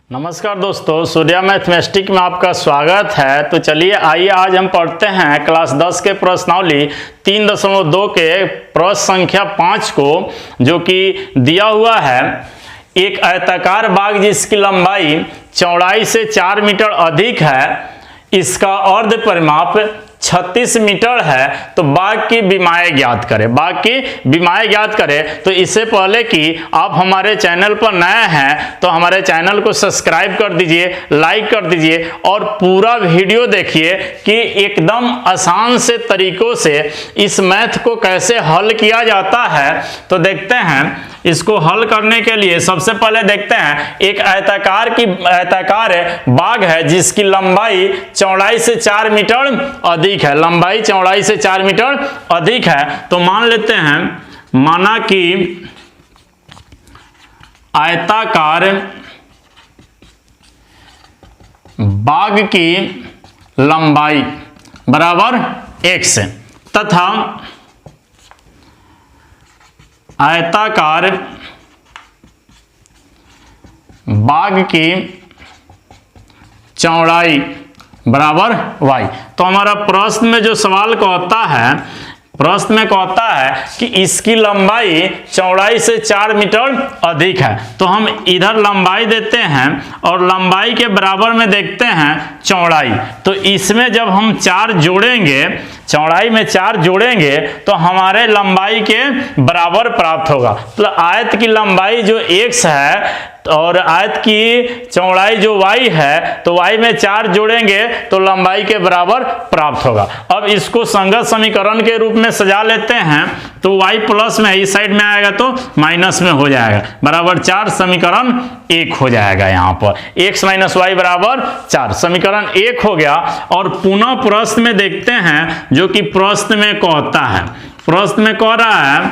नमस्कार दोस्तों, सूर्या मैथमेटिक्स में आपका स्वागत है। तो चलिए आइए आज हम पढ़ते हैं क्लास 10 के प्रश्नावली 3.2 के प्रश्न संख्या 5 को, जो कि दिया हुआ है। एक आयताकार बाग जिसकी लंबाई चौड़ाई से 4 मीटर अधिक है, इसका अर्ध परिमाप 36 मीटर है, तो बाग की विमाएँ ज्ञात करें। बाग की विमाएँ ज्ञात करें। तो इससे पहले कि आप हमारे चैनल पर नए हैं तो हमारे चैनल को सब्सक्राइब कर दीजिए, लाइक कर दीजिए और पूरा वीडियो देखिए कि एकदम आसान से तरीकों से इस मैथ को कैसे हल किया जाता है। तो देखते हैं इसको हल करने के लिए सबसे पहले देखते हैं एक आयताकार बाग है जिसकी लंबाई चौड़ाई से 4 मीटर अधिक है। लंबाई चौड़ाई से 4 मीटर अधिक है। तो मान लेते हैं, माना कि आयताकार बाग की लंबाई बराबर x तथा आयताकार बाग की चौड़ाई बराबर y। तो हमारा प्रश्न में जो सवाल कहता है, प्रश्न में कहता है कि इसकी लंबाई चौड़ाई से 4 मीटर अधिक है। तो हम इधर लंबाई देते हैं और लंबाई के बराबर में देखते हैं चौड़ाई। तो इसमें जब हम 4 जोड़ेंगे, चौड़ाई में 4 जोड़ेंगे तो हमारे लंबाई के बराबर प्राप्त होगा। तो आयत की लंबाई जो x है और आयत की चौड़ाई जो y है, तो y में 4 जोड़ेंगे तो लंबाई के बराबर प्राप्त होगा। अब इसको संगत समीकरण के रूप में सजा लेते हैं। तो y प्लस में इस साइड में आएगा तो माइनस में हो जाएगा, बराबर 4। समीकरण 1 हो जाएगा। यहाँ पर x माइनस वाई बराबर 4, समीकरण 1 हो गया। और पुनः प्रश्न में देखते हैं, जो कि प्रश्न में कहता है, प्रश्न में कह रहा है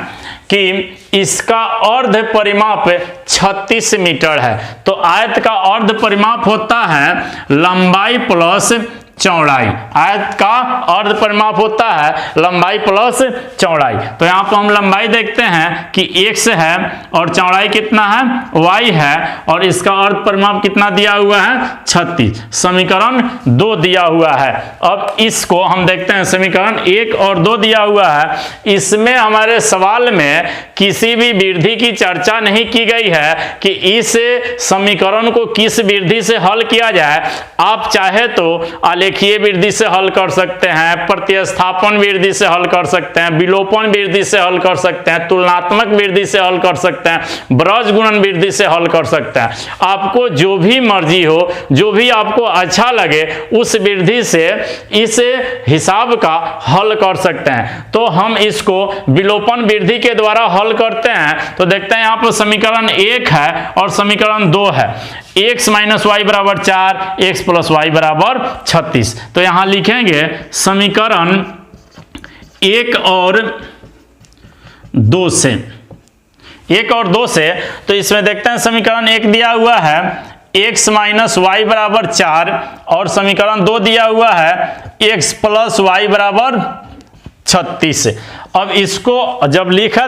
कि इसका अर्ध परिमाप 36 मीटर है। तो आयत का अर्ध परिमाप होता है लंबाई प्लस चौड़ाई। आयत का अर्ध परिमाप होता है लंबाई प्लस चौड़ाई। तो यहाँ पर हम लंबाई देखते हैं कि x है और चौड़ाई कितना है, y है, और इसका अर्ध परिमाप कितना दिया हुआ है, 36। समीकरण 2 दिया हुआ है। अब इसको हम देखते हैं, समीकरण 1 और 2 दिया हुआ है। इसमें हमारे सवाल में किसी भी वृद्धि की चर्चा नहीं की गई है कि इस समीकरण को किस वृद्धि से हल किया जाए। आप चाहे तो आलेखीय वृद्धि से हल कर सकते हैं, प्रतिस्थापन वृद्धि से हल कर सकते हैं, विलोपन वृद्धि से हल कर सकते हैं, तुलनात्मक वृद्धि से हल कर सकते हैं, ब्रज गुणन वृद्धि से हल कर सकते हैं। आपको जो भी मर्जी हो, जो भी आपको अच्छा लगे, उस वृद्धि से इस हिसाब का हल कर सकते हैं। तो हम इसको विलोपन वृद्धि के द्वारा हल करते हैं। तो देखते हैं यहाँ पर समीकरण 1 है और समीकरण 2 है। x माइनस वाई बराबर 4, x प्लस वाई बराबर 36। तो यहां लिखेंगे समीकरण 1 और 2 से, 1 और 2 से। तो इसमें देखते हैं समीकरण 1 दिया हुआ है x माइनस वाई बराबर 4 और समीकरण 2 दिया हुआ है x प्लस वाई बराबर 36। अब इसको जब लिख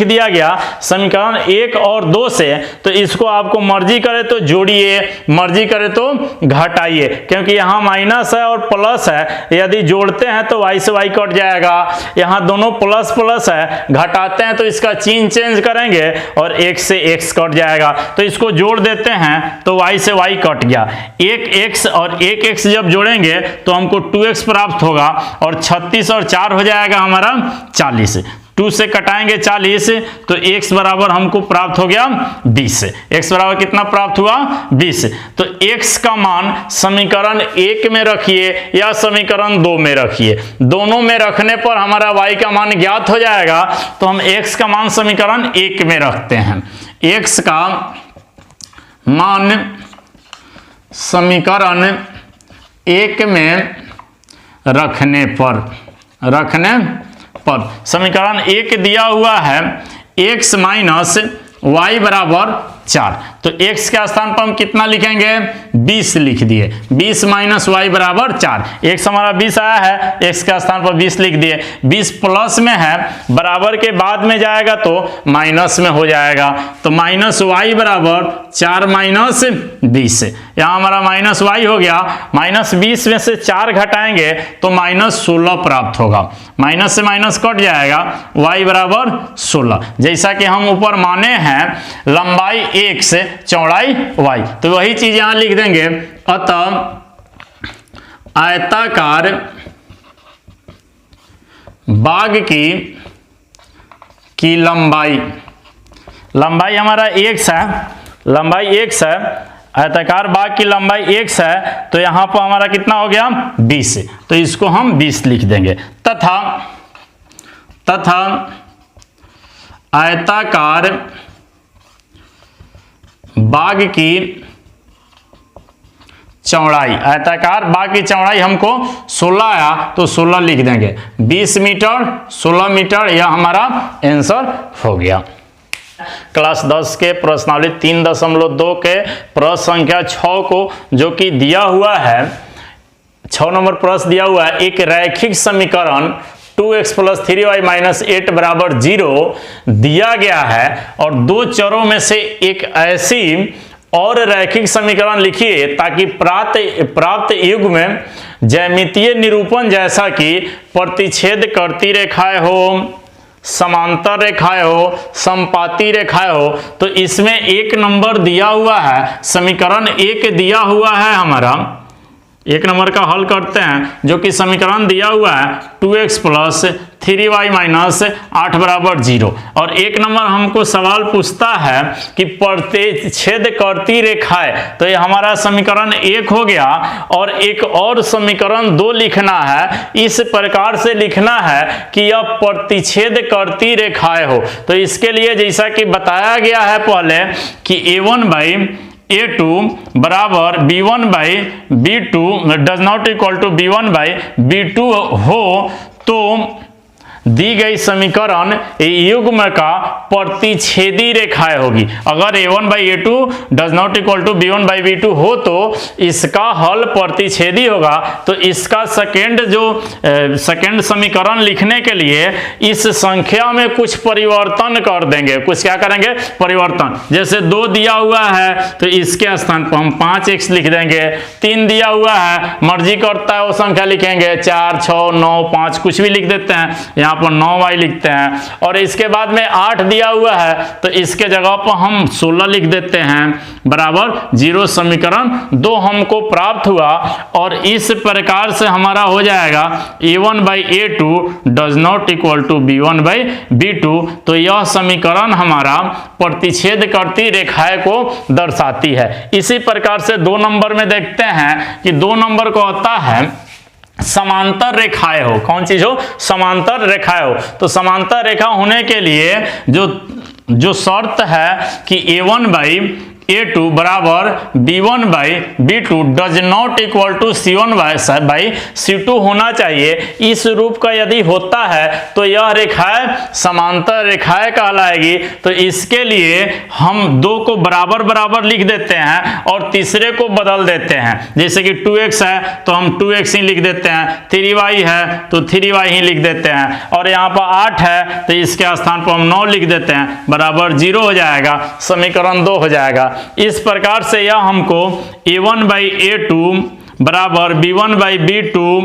दिया गया समीकरण 1 और 2 से, तो इसको आपको मर्जी करे तो जोड़िए, मर्जी करे तो घटाइए, क्योंकि यहाँ माइनस है और प्लस है। यदि जोड़ते हैं तो y से y कट जाएगा। यहाँ दोनों प्लस प्लस है, घटाते हैं तो इसका चिन्ह चेंज करेंगे और x से x कट जाएगा। तो इसको जोड़ देते हैं तो y से y कट गया। एक x और एक x जब जोड़ेंगे तो हमको 2x प्राप्त होगा और 36 और 4 हो जाएगा हमारा 40। 2 से कटाएंगे 40 तो x बराबर हमको प्राप्त हो गया 20। x बराबर कितना प्राप्त हुआ, 20। तो x का मान समीकरण 1 में रखिए या समीकरण 2 में रखिए, दोनों में रखने पर हमारा y का मान ज्ञात हो जाएगा। तो हम x का मान समीकरण 1 में रखते हैं। x का मान समीकरण 1 में रखने पर समीकरण 1 दिया हुआ है x माइनस वाई बराबर 4। तो x के स्थान पर हम कितना लिखेंगे 20 लिख दिए, 20 माइनस वाई बराबर 4। x हमारा 20 आया है, x के स्थान पर 20 लिख दिए। 20 प्लस में है, बराबर के बाद में जाएगा तो माइनस में हो जाएगा, तो माइनस वाई बराबर 4 माइनस 20। यहाँ हमारा माइनस वाई हो गया, माइनस 20 में से 4 घटाएंगे तो माइनस 16 प्राप्त होगा। माइनस से माइनस कट जाएगा, y बराबर 16। जैसा कि हम ऊपर माने हैं लंबाई x चौड़ाई y, तो वही चीज यहां लिख देंगे। अतः आयताकार बाग की लंबाई हमारा x है, लंबाई x है, आयताकार बाग की लंबाई x है, तो यहां पर हमारा कितना हो गया 20, तो इसको हम 20 लिख देंगे। तथा आयताकार बाग की चौड़ाई, आयताकार बाग की चौड़ाई हमको 16 आया तो 16 लिख देंगे। 20 मीटर 16 मीटर, यह हमारा आंसर हो गया। क्लास 10 के प्रश्नावली 3.2 के प्रश्न संख्या 6 को जो कि दिया हुआ है, 6 नंबर प्रश्न दिया हुआ है, एक रैखिक समीकरण 2x + 3y - 8 बराबर 0 दिया गया है और दो चरों में से एक ऐसी और रैखिक समीकरण लिखिए ताकि प्राप्त युग्म में ज्यामितीय निरूपण जैसा कि प्रतिच्छेद करती रेखाएं हो, समांतर रेखाएं हो, समपाती रेखाएं हो। तो इसमें 1 नंबर दिया हुआ है, समीकरण 1 दिया हुआ है हमारा। 1 नंबर का हल करते हैं, जो कि समीकरण दिया हुआ है 2x + 3y - 8 बराबर 0। और 1 नंबर हमको सवाल पूछता है कि प्रतिच्छेद करती रेखाएं, तो ये हमारा समीकरण 1 हो गया। और एक और समीकरण 2 लिखना है, इस प्रकार से लिखना है कि यह प्रतिच्छेद करती रेखाएं हो। तो इसके लिए जैसा कि बताया गया है पहले कि A1/A2 बराबर B1/B2 does not equal to B1/B2 हो, तो दी गई समीकरण युग्म का प्रतिच्छेदी रेखाएं होगी। अगर A1/A2 does not equal to B1/B2 हो तो इसका हल प्रतिच्छेदी होगा। तो इसका सेकेंड समीकरण लिखने के लिए इस संख्या में कुछ परिवर्तन कर देंगे। कुछ क्या करेंगे? परिवर्तन। जैसे 2 दिया हुआ है तो इसके स्थान पर हम 5x लिख देंगे। 3 दिया हुआ है, मर्जी करता है वो संख्या लिखेंगे, 4, 6, 9, 5 कुछ भी लिख देते हैं, यहाँ पर 9y लिखते हैं। और इसके बाद में 8 दिया हुआ है तो इसके जगह पर हम 16 लिख देते हैं बराबर 0। समीकरण 2 हमको प्राप्त हुआ और इस प्रकार से हमारा हो जाएगा A1/A2 does not equal to B1/B2। तो यह समीकरण हमारा प्रतिच्छेद करती रेखाएं को दर्शाती है। इसी प्रकार से 2 नंबर में देखते हैं कि 2 नंबर को होता है समांतर रेखाएं हो। कौन चीज हो? समांतर रेखाएं हो। तो समांतर रेखा होने के लिए जो शर्त है कि A1/A2 बराबर B1/B2 does not equal to C1/C2 होना चाहिए। इस रूप का यदि होता है तो यह रेखाएं समांतर रेखाएं कहलाएगी। तो इसके लिए हम 2 को बराबर बराबर लिख देते हैं और तीसरे को बदल देते हैं। जैसे कि 2x है तो हम 2x ही लिख देते हैं, 3y है तो 3y ही लिख देते हैं, और यहाँ पर 8 है तो इसके स्थान पर हम 9 लिख देते हैं, बराबर 0 हो जाएगा, समीकरण 2 हो जाएगा। इस प्रकार से यह हमको A1/A2 बराबर B1/B2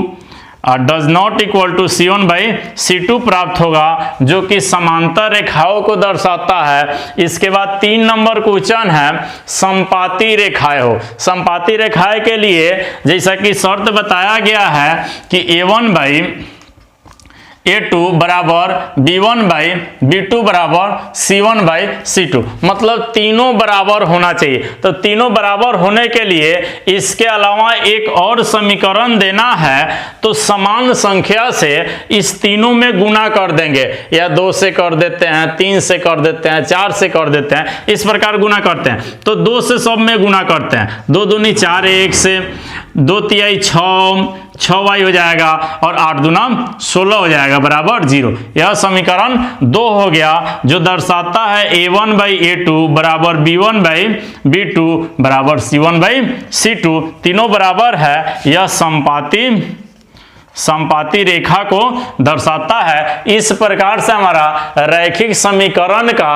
does not equal to C1/C2 प्राप्त होगा, जो कि समांतर रेखाओं को दर्शाता है। इसके बाद 3 नंबर क्वेश्चन है समपाती रेखाएं हो। समपाती रेखाएं के लिए जैसा कि शर्त बताया गया है कि A1/A2 बराबर B1/B2 बराबर C1/C2, मतलब तीनों बराबर होना चाहिए। तो तीनों बराबर होने के लिए इसके अलावा एक और समीकरण देना है, तो समान संख्या से इस तीनों में गुना कर देंगे, या 2 से कर देते हैं, 3 से कर देते हैं, 4 से कर देते हैं, इस प्रकार गुना करते हैं। तो 2 से सब में गुना करते हैं, 2 दूनी 4, 1 से 2 तिहाई 6y हो जाएगा और 8 दूना 16 हो जाएगा बराबर 0। यह समीकरण 2 हो गया जो दर्शाता है a1/a2 बराबर b1/b2 बराबर c1/c2 तीनों बराबर है। यह समपाती रेखा को दर्शाता है। इस प्रकार से हमारा रैखिक समीकरण का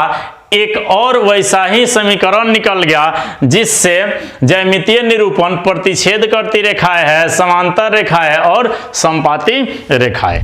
एक और वैसा ही समीकरण निकल गया जिससे ज्यामितीय निरूपण प्रतिच्छेद करती रेखाएं है, समांतर रेखाएं और समपाती रेखाएं।